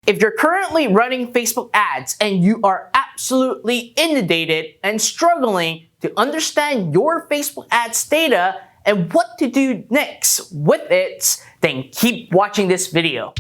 If you're currently running Facebook ads and you are absolutely inundated and struggling to understand your Facebook ads data and what to do next with it, then keep watching this video.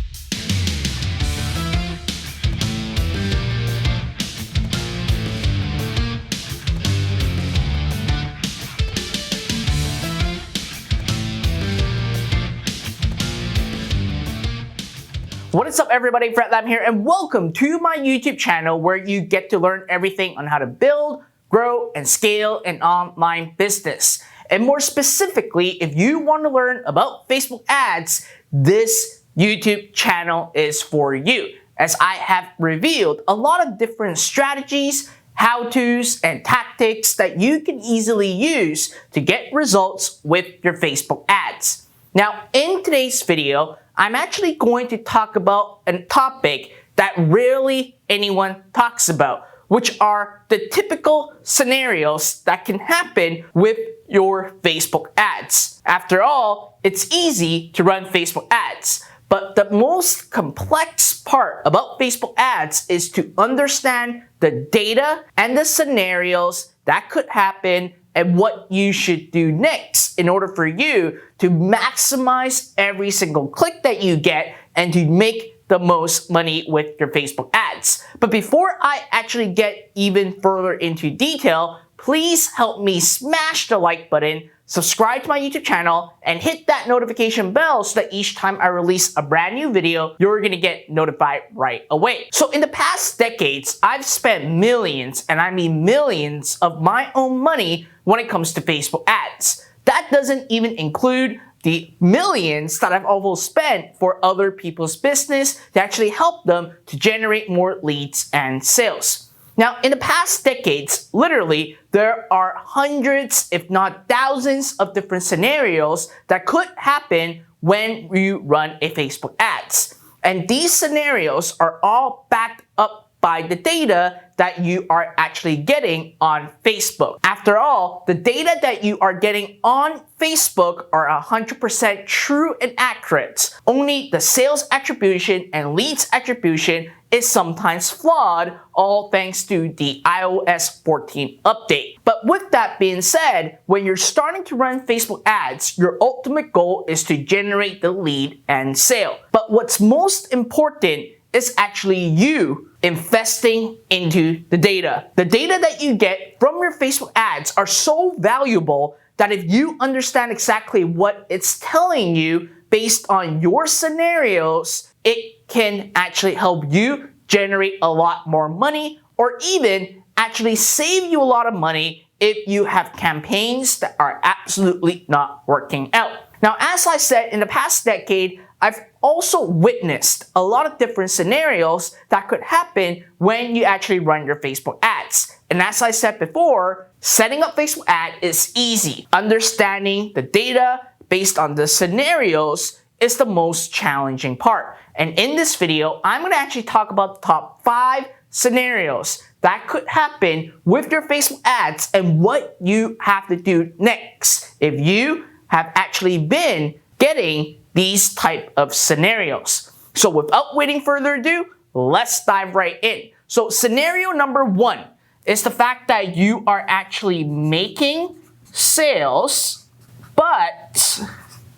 What is up everybody, Fred Lam here, and welcome to my YouTube channel where you get to learn everything on how to build, grow, and scale an online business. And more specifically, if you want to learn about Facebook ads, this YouTube channel is for you, as I have revealed a lot of different strategies, how-tos, and tactics that you can easily use to get results with your Facebook ads. Now, in today's video, I'm actually going to talk about a topic that rarely anyone talks about, which are the typical scenarios that can happen with your Facebook ads. After all, it's easy to run Facebook ads, but the most complex part about Facebook ads is to understand the data and the scenarios that could happen and what you should do next in order for you to maximize every single click that you get and to make the most money with your Facebook ads. But before I actually get even further into detail, please help me smash the like button, subscribe to my YouTube channel, and hit that notification bell so that each time I release a brand new video, you're gonna get notified right away. So in the past decades, I've spent millions, and I mean millions, of my own money when it comes to Facebook ads. That doesn't even include the millions that I've also spent for other people's business to actually help them to generate more leads and sales. Now, in the past decades, literally, there are hundreds, if not thousands, of different scenarios that could happen when you run a Facebook ads. And these scenarios are all backed up by the data that you are actually getting on Facebook. After all, the data that you are getting on Facebook are 100% true and accurate. Only the sales attribution and leads attribution is sometimes flawed, all thanks to the iOS 14 update. But with that being said, when you're starting to run Facebook ads, your ultimate goal is to generate the lead and sale. But what's most important is actually you investing into the data. The data that you get from your Facebook ads are so valuable that if you understand exactly what it's telling you based on your scenarios, it can actually help you generate a lot more money, or even actually save you a lot of money if you have campaigns that are absolutely not working out. Now, as I said, in the past decade, I've also witnessed a lot of different scenarios that could happen when you actually run your Facebook ads. And as I said before, setting up Facebook ad is easy. Understanding the data based on the scenarios is the most challenging part. And in this video, I'm going to actually talk about the top 5 scenarios that could happen with your Facebook ads and what you have to do next if you have actually been getting these type of scenarios. So without waiting further ado, let's dive right in. So scenario number 1 is the fact that you are actually making sales, but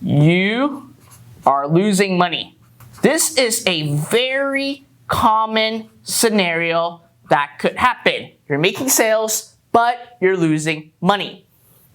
you are losing money. This is a very common scenario that could happen. You're making sales, but you're losing money.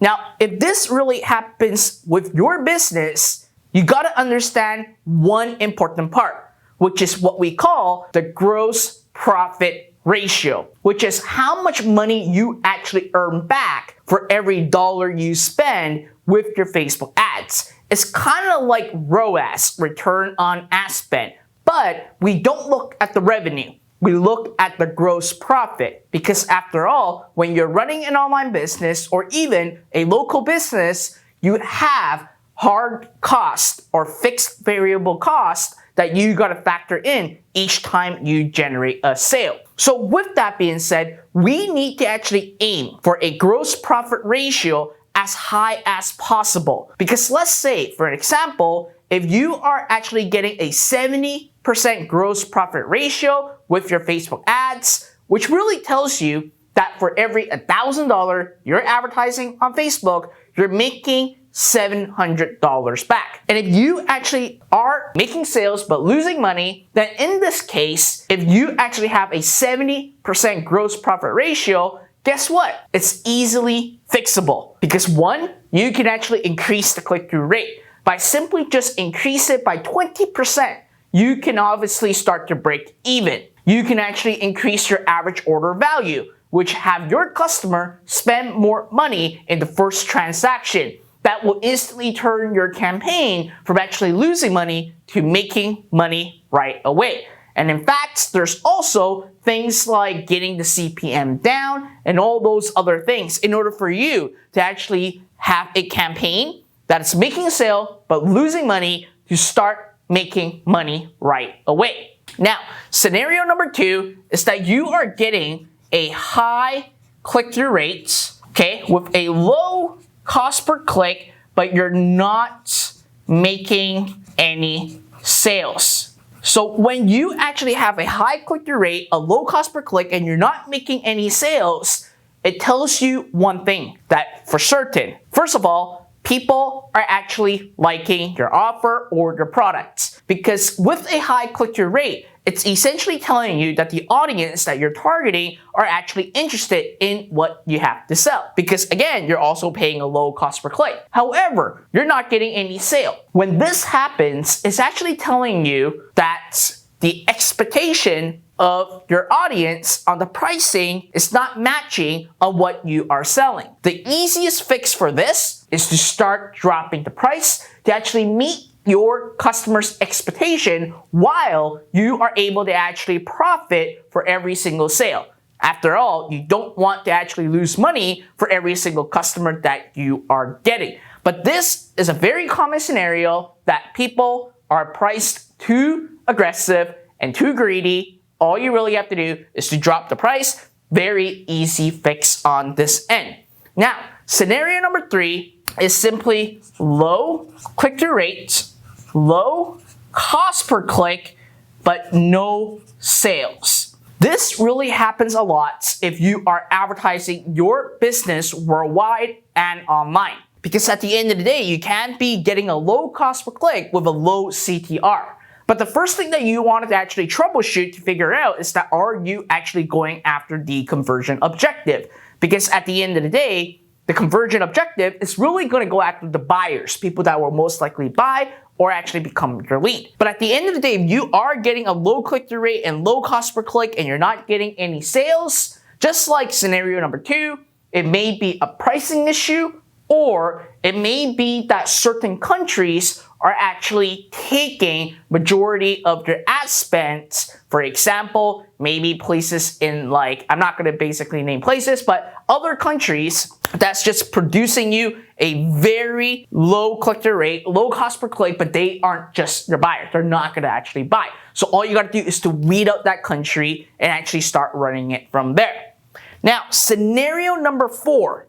Now, if this really happens with your business, you gotta understand one important part, which is what we call the gross profit ratio, which is how much money you actually earn back for every dollar you spend with your Facebook ads. It's kind of like ROAS, return on ad spend, but we don't look at the revenue. We look at the gross profit, because after all, when you're running an online business or even a local business, you have hard cost or fixed variable cost that you got to factor in each time you generate a sale. So with that being said, we need to actually aim for a gross profit ratio as high as possible. Because let's say, for an example, if you are actually getting a 70% 70% gross profit ratio with your Facebook ads, which really tells you that for every $1,000 you're advertising on Facebook, you're making $700 back. And if you actually are making sales but losing money, then in this case, if you actually have a 70% gross profit ratio, guess what? It's easily fixable. Because one, you can actually increase the click-through rate. By simply just increase it by 20%, you can obviously start to break even. You can actually increase your average order value, which have your customer spend more money in the first transaction. That will instantly turn your campaign from actually losing money to making money right away. And in fact, there's also things like getting the CPM down and all those other things in order for you to actually have a campaign that is making a sale but losing money to start making money right away. Now, scenario number 2 is that you are getting a high click-through rates, okay, with a low cost per click, but you're not making any sales. So when you actually have a high click-through rate, a low cost per click, and you're not making any sales, it tells you one thing that for certain. First of all, people are actually liking your offer or your products. Because with a high click-through rate, it's essentially telling you that the audience that you're targeting are actually interested in what you have to sell. Because again, you're also paying a low cost per click. However, you're not getting any sale. When this happens, it's actually telling you that the expectation of your audience on the pricing is not matching on what you are selling. The easiest fix for this is to start dropping the price to actually meet your customer's expectation while you are able to actually profit for every single sale. After all, you don't want to actually lose money for every single customer that you are getting. But this is a very common scenario that people are priced too aggressive and too greedy. All you really have to do is to drop the price. Very easy fix on this end. Now, scenario number 3 is simply low click-through rates, low cost per click, but no sales. This really happens a lot if you are advertising your business worldwide and online. Because at the end of the day, you can't be getting a low cost per click with a low CTR. But the first thing that you wanted to actually troubleshoot to figure out is that are you actually going after the conversion objective? Because at the end of the day, the conversion objective is really going to go after the buyers, people that will most likely buy or actually become your lead. But at the end of the day, if you are getting a low click-through rate and low cost per click and you're not getting any sales, just like scenario number 2, it may be a pricing issue, or it may be that certain countries are actually taking majority of your ad spend. For example, maybe places in like, I'm not going to basically name places, but other countries that's just producing you a very low click-through rate, low cost per click, but they aren't just your buyers. They're not going to actually buy. So all you got to do is to weed out that country and actually start running it from there. Now, scenario number 4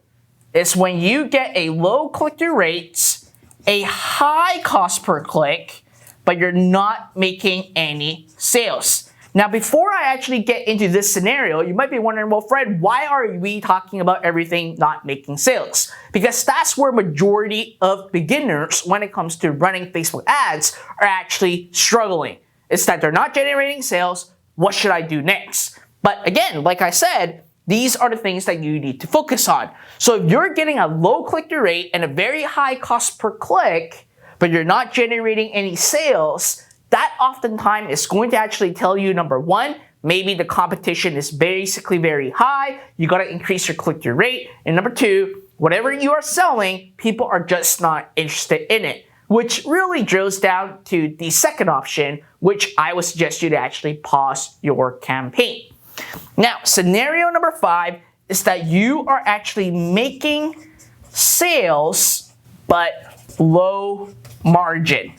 is when you get a low click-through rate, a high cost per click, but you're not making any sales. Now, before I actually get into this scenario, you might be wondering, well, Fred, why are we talking about everything not making sales? Because that's where majority of beginners, when it comes to running Facebook ads, are actually struggling. It's that they're not generating sales. What should I do next? But again, like I said, these are the things that you need to focus on. So if you're getting a low click-through rate and a very high cost per click, but you're not generating any sales, that oftentimes is going to actually tell you, number 1, maybe the competition is basically very high. You got to increase your click-through rate. And number 2, whatever you are selling, people are just not interested in it, which really drills down to the second option, which I would suggest you to actually pause your campaign. Now, scenario number 5 is that you are actually making sales, but low margin.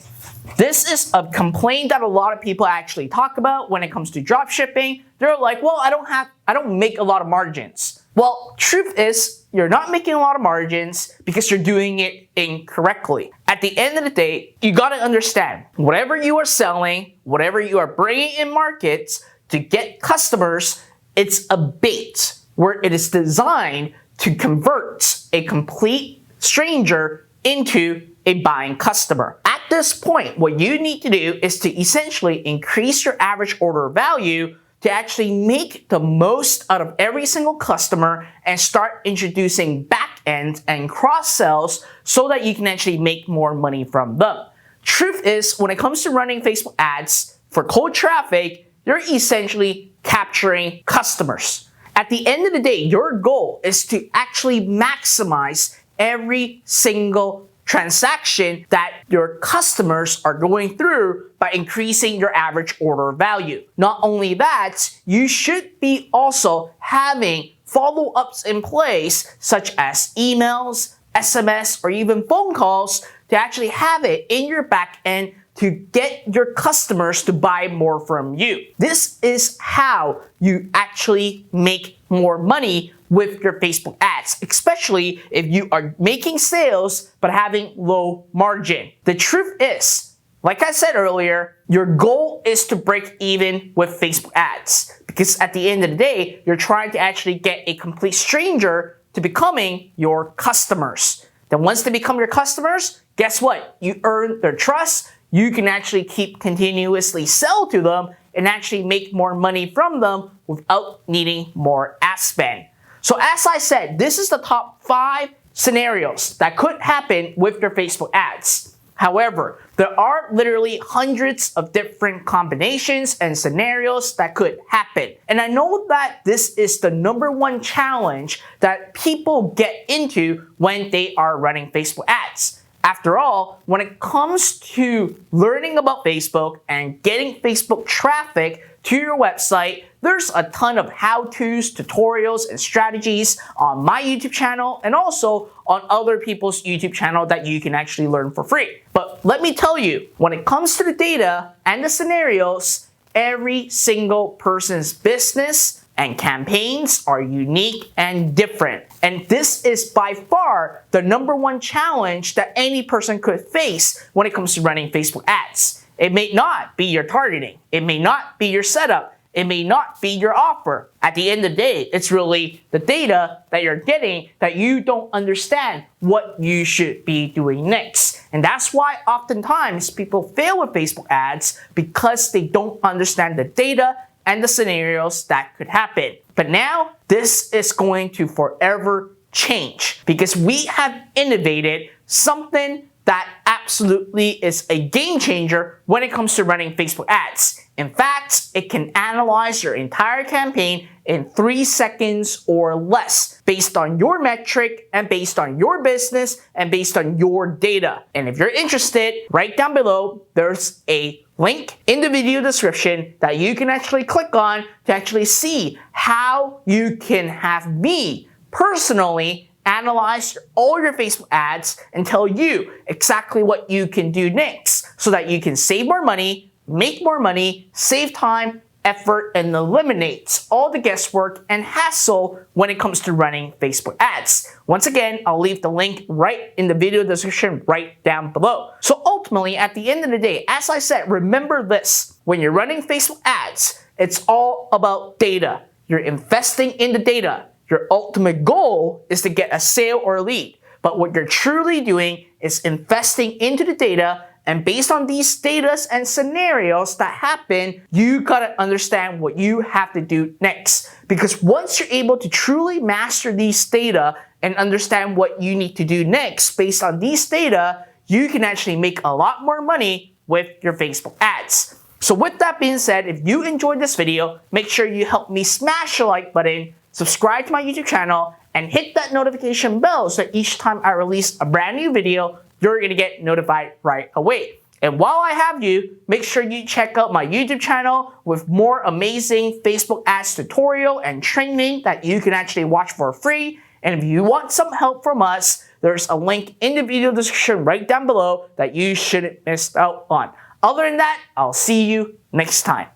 This is a complaint that a lot of people actually talk about when it comes to drop shipping. They're like, well, I don't make a lot of margins. Well, truth is, you're not making a lot of margins because you're doing it incorrectly. At the end of the day, you gotta understand, whatever you are selling, whatever you are bringing in markets to get customers, it's a bait where it is designed to convert a complete stranger into a buying customer. At this point, what you need to do is to essentially increase your average order value to actually make the most out of every single customer and start introducing back ends and cross sells so that you can actually make more money from them. Truth is, when it comes to running Facebook ads for cold traffic, you're essentially capturing customers. At the end of the day, your goal is to actually maximize every single transaction that your customers are going through by increasing your average order value. Not only that, you should be also having follow-ups in place, such as emails, SMS, or even phone calls to actually have it in your back end to get your customers to buy more from you. This is how you actually make more money with your Facebook ads, especially if you are making sales but having low margin. The truth is, like I said earlier, your goal is to break even with Facebook ads because at the end of the day, you're trying to actually get a complete stranger to becoming your customers. Then once they become your customers, guess what? You earn their trust. You can actually keep continuously sell to them and actually make more money from them without needing more ad spend. So as I said, this is the top 5 scenarios that could happen with your Facebook ads. However, there are literally hundreds of different combinations and scenarios that could happen. And I know that this is the #1 challenge that people get into when they are running Facebook ads. After all, when it comes to learning about Facebook and getting Facebook traffic to your website, there's a ton of how-tos, tutorials, and strategies on my YouTube channel and also on other people's YouTube channel that you can actually learn for free. But let me tell you, when it comes to the data and the scenarios, every single person's business and campaigns are unique and different. And this is by far the #1 challenge that any person could face when it comes to running Facebook ads. It may not be your targeting. It may not be your setup. It may not be your offer. At the end of the day, it's really the data that you're getting that you don't understand what you should be doing next. And that's why oftentimes people fail with Facebook ads because they don't understand the data and the scenarios that could happen. But now, this is going to forever change because we have innovated something that absolutely is a game changer when it comes to running Facebook ads. In fact, it can analyze your entire campaign in 3 seconds or less based on your metric and based on your business and based on your data. And if you're interested, right down below, there's a link in the video description that you can actually click on to actually see how you can have me personally analyze all your Facebook ads and tell you exactly what you can do next so that you can save more money, make more money, save time, effort, and eliminates all the guesswork and hassle when it comes to running Facebook ads. Once again, I'll leave the link right in the video description right down below. So ultimately, at the end of the day, as I said, remember this. When you're running Facebook ads, it's all about data. You're investing in the data. Your ultimate goal is to get a sale or a lead. But what you're truly doing is investing into the data, and based on these data and scenarios that happen, you gotta understand what you have to do next. Because once you're able to truly master these data and understand what you need to do next based on these data, you can actually make a lot more money with your Facebook ads. So with that being said, if you enjoyed this video, make sure you help me smash the like button, subscribe to my YouTube channel, and hit that notification bell so that each time I release a brand new video, you're gonna get notified right away. And while I have you, make sure you check out my YouTube channel with more amazing Facebook ads tutorial and training that you can actually watch for free. And if you want some help from us, there's a link in the video description right down below that you shouldn't miss out on. Other than that, I'll see you next time.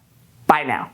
Bye now.